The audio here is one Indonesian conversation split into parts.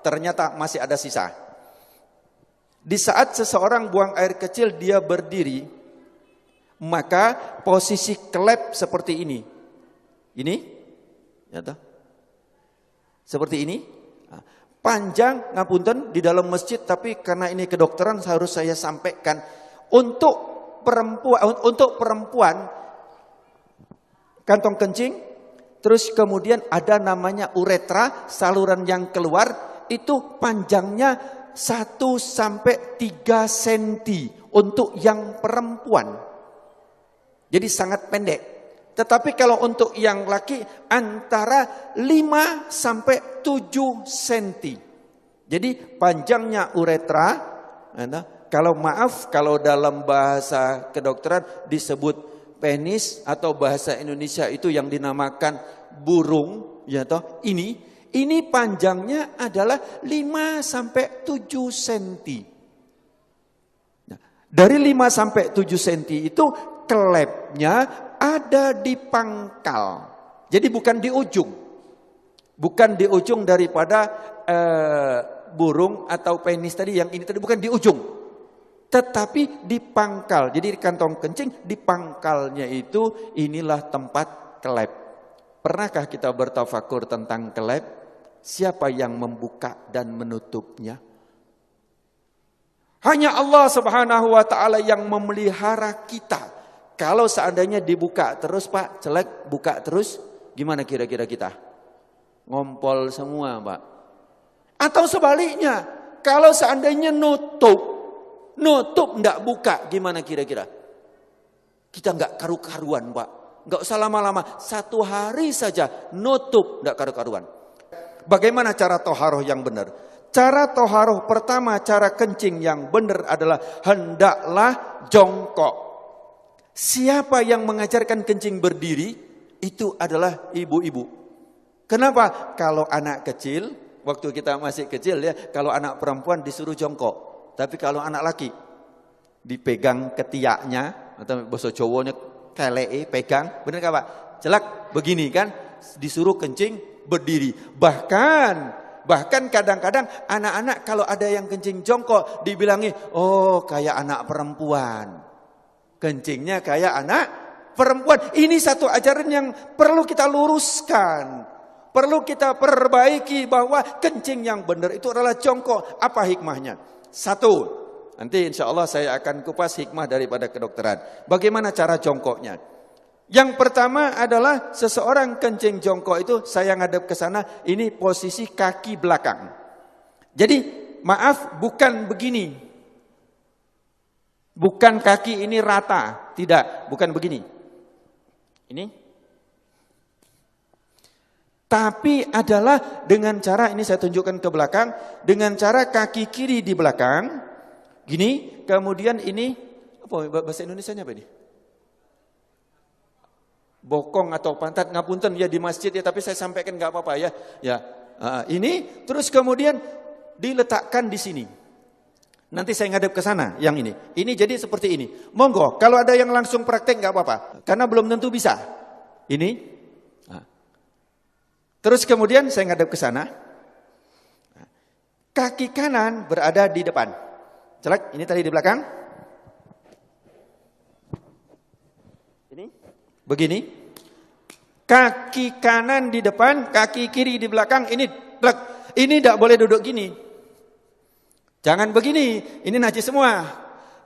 ternyata masih ada sisa. Di saat seseorang buang air kecil dia berdiri, maka posisi kelep seperti ini. Ini, ya toh? Seperti ini. Panjang, ngapunten, di dalam masjid, tapi karena ini kedokteran harus saya sampaikan. Untuk perempuan kantong kencing, terus kemudian ada namanya uretra, saluran yang keluar, itu panjangnya 1 sampai 3 cm untuk yang perempuan. Jadi sangat pendek. Tetapi kalau untuk yang laki antara 5 sampai 7 cm. Jadi panjangnya uretra, kalau dalam bahasa kedokteran disebut penis, atau bahasa Indonesia itu yang dinamakan burung, ya toh, ini panjangnya adalah 5 sampai 7 cm. Nah, dari 5 sampai 7 cm itu kelepnya ada di pangkal. Jadi bukan di ujung. Bukan di ujung daripada burung atau penis tadi, yang ini tadi bukan di ujung. Tetapi di pangkal. Jadi di kantong kencing, di pangkalnya itu inilah tempat kelep. Pernahkah kita bertafakur tentang kelep? Siapa yang membuka dan menutupnya? Hanya Allah Subhanahu wa taala yang memelihara kita. Kalau seandainya dibuka terus, Pak, celek, buka terus, gimana kira-kira kita? Ngompol semua, Pak. Atau sebaliknya, kalau seandainya nutup enggak buka, gimana kira-kira? Kita enggak karu-karuan, Pak. Enggak usah lama-lama, 1 hari saja nutup enggak karu-karuan. Bagaimana cara toharoh yang benar? Cara toharoh pertama, cara kencing yang benar adalah hendaklah jongkok. Siapa yang mengajarkan kencing berdiri? Itu adalah ibu-ibu. Kenapa? Kalau anak kecil, waktu kita masih kecil ya, kalau anak perempuan disuruh jongkok. Tapi kalau anak laki, dipegang ketiaknya, atau bahasa Jawanya keleke, pegang, benar gak Pak? Celak begini kan, disuruh kencing berdiri. Bahkan kadang-kadang anak-anak kalau ada yang kencing jongkok, dibilangi, oh kayak anak perempuan. Kencingnya kayak anak perempuan. Ini satu ajaran yang perlu kita luruskan. Perlu kita perbaiki bahwa kencing yang benar itu adalah jongkok. Apa hikmahnya? 1, nanti insya Allah saya akan kupas hikmah daripada kedokteran. Bagaimana cara jongkoknya? Yang pertama adalah seseorang kencing jongkok itu, saya ngadep ke sana, ini posisi kaki belakang. Jadi maaf, bukan begini. Bukan kaki ini rata, tidak, bukan begini. Ini. Tapi adalah dengan cara, ini saya tunjukkan ke belakang, dengan cara kaki kiri di belakang, gini, kemudian ini, apa bahasa Indonesianya apa ini? Bokong atau pantat, ngapunten ya di masjid ya, tapi saya sampaikan nggak apa-apa ya. Ya, ini, terus kemudian diletakkan di sini. Nanti saya ngadep ke sana yang ini. Ini jadi seperti ini. Monggo, kalau ada yang langsung praktek nggak apa-apa, karena belum tentu bisa. Ini. Terus kemudian saya ngadep ke sana. Kaki kanan berada di depan. Celak, ini tadi di belakang. Ini. Begini. Kaki kanan di depan, kaki kiri di belakang. Ini tidak boleh duduk gini. Jangan begini, ini najis semua.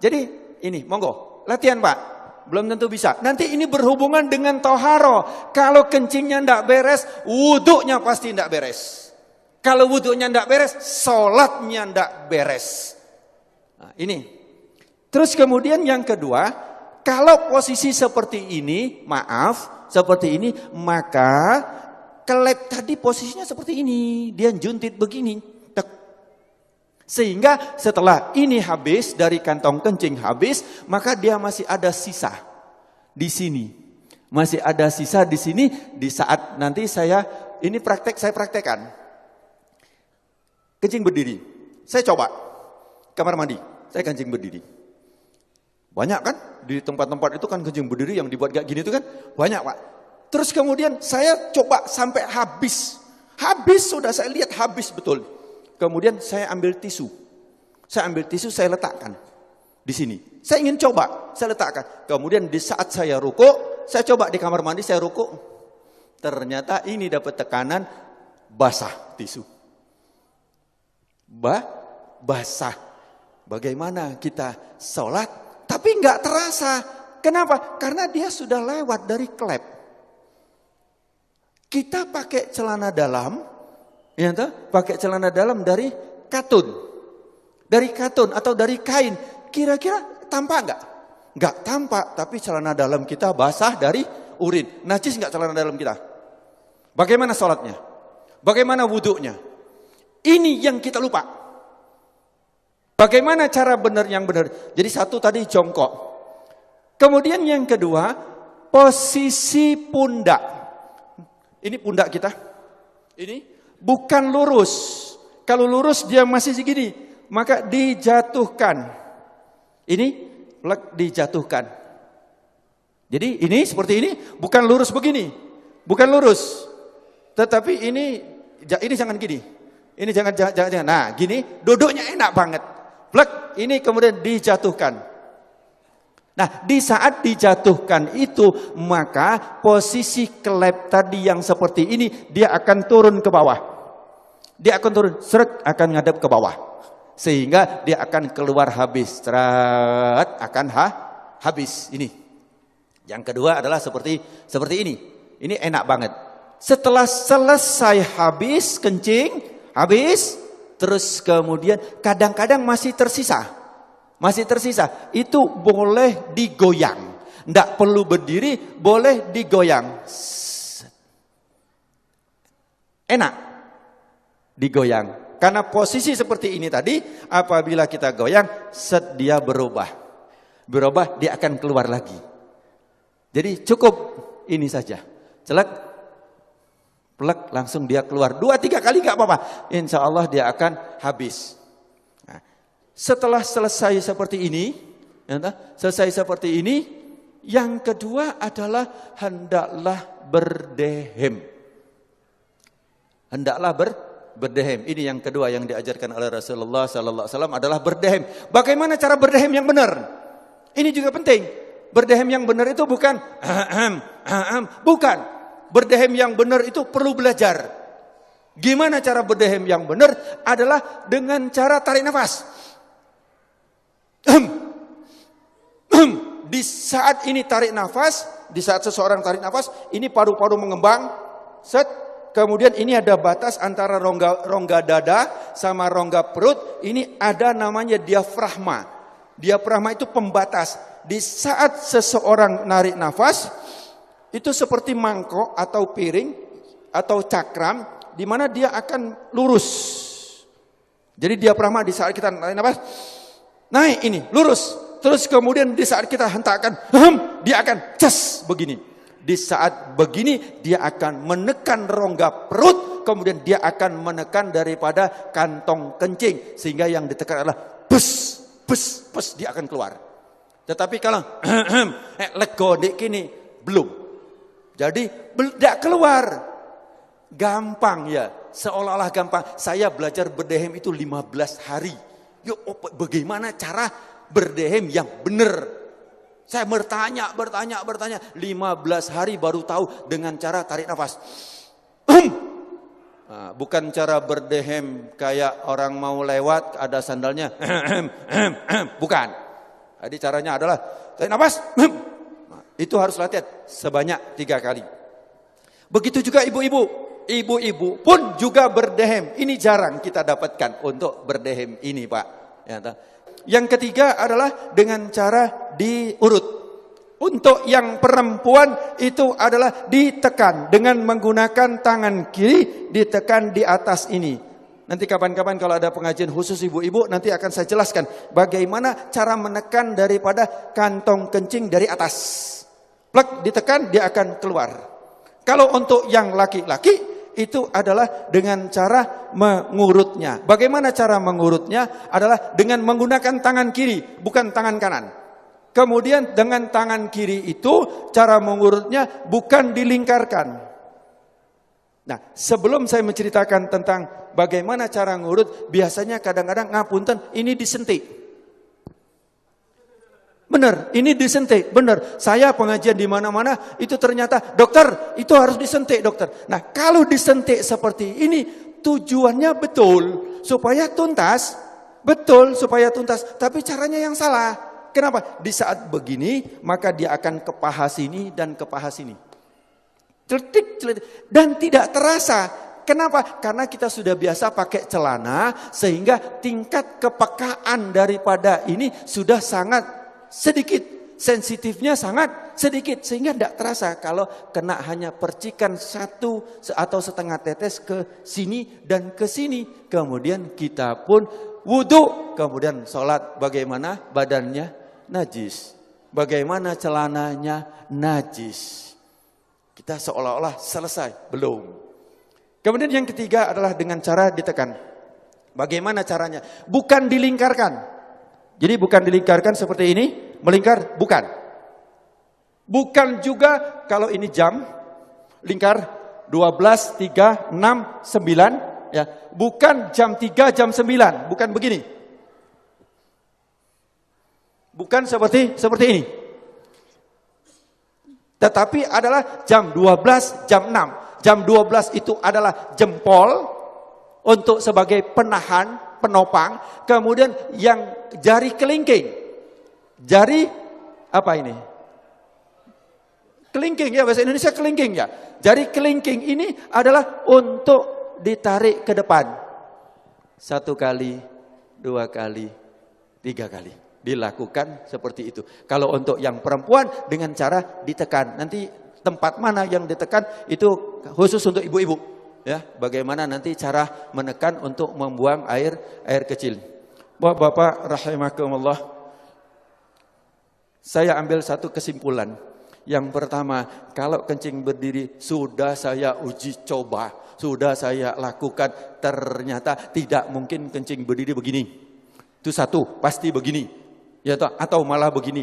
Jadi ini, monggo, latihan Pak. Belum tentu bisa. Nanti ini berhubungan dengan toharo. Kalau kencingnya tidak beres, wudhunya pasti tidak beres. Kalau wudhunya tidak beres, sholatnya tidak beres. Nah, ini. Terus kemudian yang kedua, kalau posisi seperti ini, maaf, seperti ini, maka kelep tadi posisinya seperti ini. Dia juntit begini. Sehingga setelah ini habis, dari kantong kencing habis, maka dia masih ada sisa di sini. Masih ada sisa di sini, di saat nanti saya praktekkan. Kencing berdiri. Saya coba kamar mandi, saya kencing berdiri. Banyak kan di tempat-tempat itu kan kencing berdiri yang dibuat kayak gini itu kan banyak Pak. Terus kemudian saya coba sampai habis. Habis sudah saya lihat habis betul. Kemudian saya ambil tisu. Saya letakkan di sini. Saya ingin coba, saya letakkan. Kemudian di saat saya rukuk, saya coba di kamar mandi, saya rukuk. Ternyata ini dapat tekanan basah tisu. Basah. Bagaimana kita sholat, tapi nggak terasa. Kenapa? Karena dia sudah lewat dari klep. Kita pakai celana dalam, ya toh? Pakai celana dalam dari katun. Dari katun atau dari kain. Kira-kira tampak enggak? Enggak tampak, tapi celana dalam kita basah dari urin. Najis enggak celana dalam kita? Bagaimana sholatnya? Bagaimana wudhunya? Ini yang kita lupa. Bagaimana cara benar yang benar? Jadi satu tadi jongkok. Kemudian yang kedua, posisi pundak. Ini pundak kita. Ini bukan lurus. Kalau lurus dia masih segini, maka dijatuhkan. Ini dijatuhkan. Jadi ini seperti ini, bukan lurus begini. Bukan lurus. Tetapi ini jangan gini. Ini jangan. Nah, gini duduknya enak banget. Plek, ini kemudian dijatuhkan. Nah, di saat dijatuhkan itu, maka posisi klep tadi yang seperti ini, dia akan turun ke bawah. Dia akan turun, seret, akan ngadep ke bawah. Sehingga dia akan keluar habis. Seret, akan habis. Ini. Yang kedua adalah seperti ini. Ini enak banget. Setelah selesai habis, kencing, habis, terus kemudian kadang-kadang masih tersisa. Itu boleh digoyang. Tidak perlu berdiri, boleh digoyang. Enak digoyang. Karena posisi seperti ini tadi, apabila kita goyang, dia berubah. Berubah, dia akan keluar lagi. Jadi cukup ini saja. Celek, plek, langsung dia keluar. 2-3 kali gak apa-apa. Insya Allah dia akan habis. Nah, setelah selesai seperti ini, yang kedua adalah hendaklah berdehem. Hendaklah berdehem. Ini yang kedua yang diajarkan oleh Rasulullah SAW adalah berdehem. Bagaimana cara berdehem yang benar? Ini juga penting. Berdehem yang benar itu bukan bukan. Berdehem yang benar itu perlu belajar. Gimana cara berdehem yang benar? Adalah dengan cara tarik nafas. Di saat ini tarik nafas, di saat seseorang tarik nafas, ini paru-paru mengembang, set. Kemudian ini ada batas antara rongga dada sama rongga perut. Ini ada namanya diafragma. Diafragma itu pembatas. Di saat seseorang narik nafas, itu seperti mangkok atau piring atau cakram, di mana dia akan lurus. Jadi diafragma di saat kita narik nafas, naik ini, lurus. Terus kemudian di saat kita hentakkan, dia akan cas begini. Di saat begini dia akan menekan rongga perut, kemudian dia akan menekan daripada kantong kencing, sehingga yang ditekan adalah bus, dia akan keluar. Tetapi kalau lego dek kini belum, jadi tidak keluar. Gampang ya, seolah-olah gampang. Saya belajar berdehem itu 15 hari. Yuk, bagaimana cara berdehem yang benar? Saya bertanya. 15 hari baru tahu dengan cara tarik nafas. Nah, bukan cara berdehem kayak orang mau lewat ada sandalnya. Bukan. Jadi caranya adalah tarik nafas. Nah, itu harus latihan sebanyak 3 kali. Begitu juga ibu-ibu. Ibu-ibu pun juga berdehem. Ini jarang kita dapatkan untuk berdehem ini, Pak. Ya, yang ketiga adalah dengan cara diurut. Untuk yang perempuan itu adalah ditekan dengan menggunakan tangan kiri, ditekan di atas ini. Nanti kapan-kapan kalau ada pengajian khusus ibu-ibu, nanti akan saya jelaskan bagaimana cara menekan daripada kantong kencing dari atas. Plek, ditekan, dia akan keluar. Kalau untuk yang laki-laki, itu adalah dengan cara mengurutnya. Bagaimana cara mengurutnya? Adalah dengan menggunakan tangan kiri, bukan tangan kanan. Kemudian dengan tangan kiri itu cara mengurutnya bukan dilingkarkan. Nah, sebelum saya menceritakan tentang bagaimana cara ngurut, biasanya kadang-kadang ngapunten, ini disentik. Benar, ini disentik, benar. Saya pengajian di mana-mana, itu ternyata, dokter, itu harus disentik, dokter. Nah, kalau disentik seperti ini, tujuannya betul, supaya tuntas. Betul, supaya tuntas. Tapi caranya yang salah. Kenapa? Di saat begini, maka dia akan ke paha sini dan ke paha sini. Celetik, celetik. Dan tidak terasa. Kenapa? Karena kita sudah biasa pakai celana, sehingga tingkat kepekaan daripada ini sudah sangat sedikit. Sensitifnya sangat sedikit. Sehingga tidak terasa kalau kena hanya percikan 1 atau setengah tetes ke sini dan ke sini. Kemudian kita pun wudu. Kemudian sholat bagaimana? Badannya najis. Bagaimana celananya? Najis. Kita seolah-olah selesai. Belum. Kemudian yang ketiga adalah dengan cara ditekan. Bagaimana caranya? Bukan dilingkarkan. Jadi bukan dilingkarkan seperti ini. Melingkar, bukan. Bukan juga kalau ini jam. Lingkar 12, 3, 6, 9. Ya. Bukan jam 3, jam 9. Bukan begini. Bukan seperti ini. Tetapi adalah jam 12, jam 6. Jam 12 itu adalah jempol untuk sebagai penahan, penopang. Kemudian yang jari kelingking. Jari apa ini? Kelingking ya, bahasa Indonesia kelingking ya. Jari kelingking ini adalah untuk ditarik ke depan. 1 kali, 2 kali, 3 kali. Dilakukan seperti itu. Kalau untuk yang perempuan dengan cara ditekan. Nanti tempat mana yang ditekan itu khusus untuk ibu-ibu. Ya, bagaimana nanti cara menekan untuk membuang air kecil. Bapak rahimakumullah. Saya ambil satu kesimpulan. Yang pertama, kalau kencing berdiri sudah saya uji coba, sudah saya lakukan, ternyata tidak mungkin kencing berdiri begini. Itu satu, pasti begini. Ya, atau malah begini.